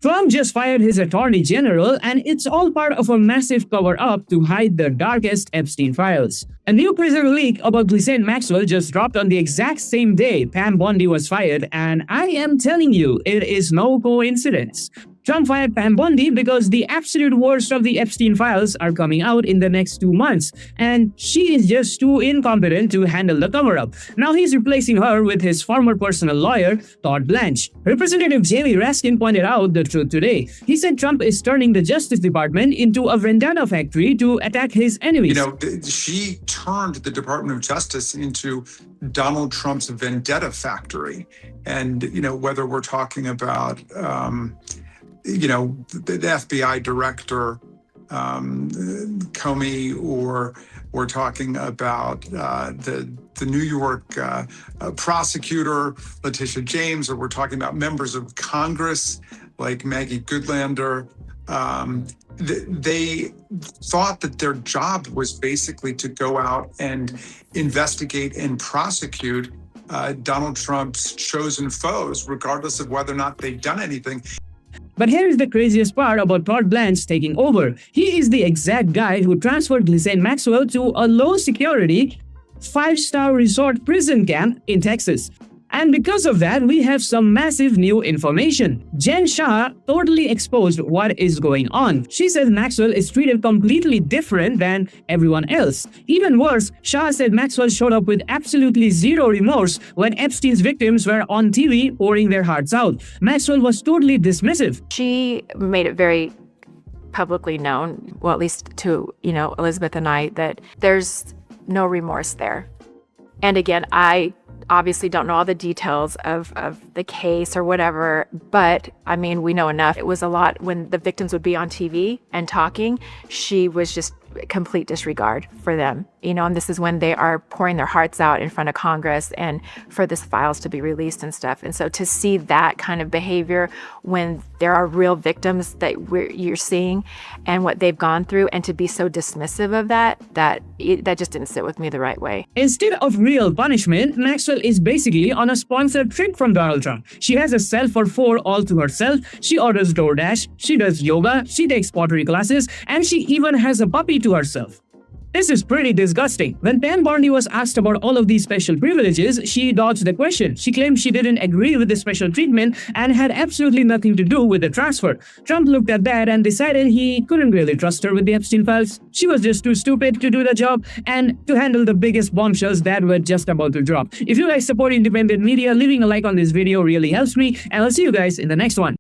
Trump just fired his attorney general, and it's all part of a massive cover-up to hide the darkest Epstein files. A new prison leak about Ghislaine Maxwell just dropped on the exact same day Pam Bondi was fired, and I am telling you, it is no coincidence. Trump fired Pam Bondi because the absolute worst of the Epstein files are coming out in the next 2 months, and she is just too incompetent to handle the cover-up. Now he's replacing her with his former personal lawyer, Todd Blanche. Representative Jamie Raskin pointed out the truth today. He said Trump is turning the Justice Department into a vendetta factory to attack his enemies. She turned the Department of Justice into Donald Trump's vendetta factory. And, whether we're talking about the FBI director, Comey, or we're talking about the New York prosecutor, Letitia James, or we're talking about members of Congress like Maggie Goodlander. They thought that their job was basically to go out and investigate and prosecute Donald Trump's chosen foes, regardless of whether or not they'd done anything. But here is the craziest part about Todd Blanche taking over. He is the exact guy who transferred Ghislaine Maxwell to a low-security, 5-star resort prison camp in Texas. And because of that, we have some massive new information. Jen Shah totally exposed what is going on. She said Maxwell is treated completely different than everyone else. Even worse, Shah said Maxwell showed up with absolutely zero remorse when Epstein's victims were on TV pouring their hearts out. Maxwell was totally dismissive. She made it very publicly known, well, at least to, Elizabeth and I, that there's no remorse there. And again, I obviously don't know all the details of the case or whatever, but we know enough. It was a lot when the victims would be on TV and talking. She was just complete disregard for them, and this is when they are pouring their hearts out in front of Congress and for this files to be released and stuff. And so to see that kind of behavior when there are real victims that you're seeing and what they've gone through, and to be so dismissive of that just didn't sit with me the right way. Instead of real punishment, Maxwell is basically on a sponsored trip from Donald Trump. She has a cell for 4 all to herself. She orders DoorDash, she does yoga, she takes pottery classes, and she even has a puppy to herself. This is pretty disgusting. When Pam Bondi was asked about all of these special privileges, she dodged the question. She claimed she didn't agree with the special treatment and had absolutely nothing to do with the transfer. Trump looked at that and decided he couldn't really trust her with the Epstein files. She was just too stupid to do the job and to handle the biggest bombshells that were just about to drop. If you guys support independent media, leaving a like on this video really helps me, and I'll see you guys in the next one.